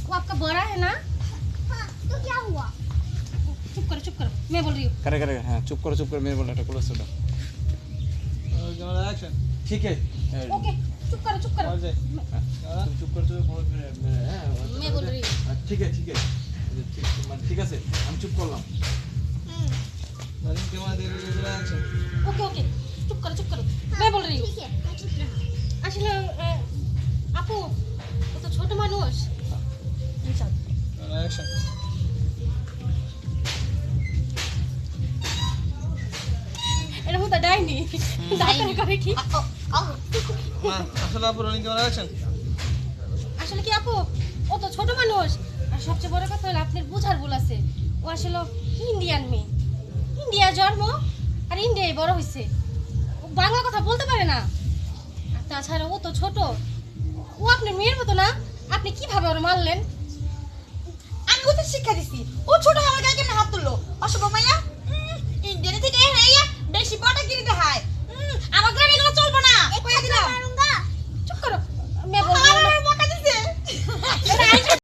वो आपका बड़ा है ना? हाँ, तो क्या हुआ? चुप करो मैं बोल रही हूँ। करे हाँ चुप करो मेरे बोलना क्लोज कर दो कैमरा एक्शन ठीक है ओके चुप करो और जाए तुम चुप कर मैं बोल रही हूँ। ठीक है ठीक আছে আমি চুপ করলাম नरीन कैमरा दे रहे एक्शन ओके चुप करो मैं बोल रही हूँ। ठीक है, मैं चुप रहा। আসলে আপু ও তো ছোট মানুষ। চল कैमरा एक्शन এটা হতো ডাইনি ডাক্তার করে কি हां আসলে আপু রনিং कैमरा एक्शन আসলে কি আপু ও তো ছোট মানুষ আর সবচেয়ে বড় কথা হলো আপনার বুঝার ভুল আছে। ও আসলে ইন্ডিয়ান মেয়ে, ইন্ডিয়া জন্ম আর ইন্ডিয়ায় বড় হয়েছে, ও বাংলা কথা বলতে পারে না। আর তাছাড়া ও তো ছোট, ও আপনার মেয়ের মতো না, আপনি কিভাবে ওর মারলেন? আমি ওকে শিক্ষা দিছি, ও ছোট আমার গায়ে কেন হাত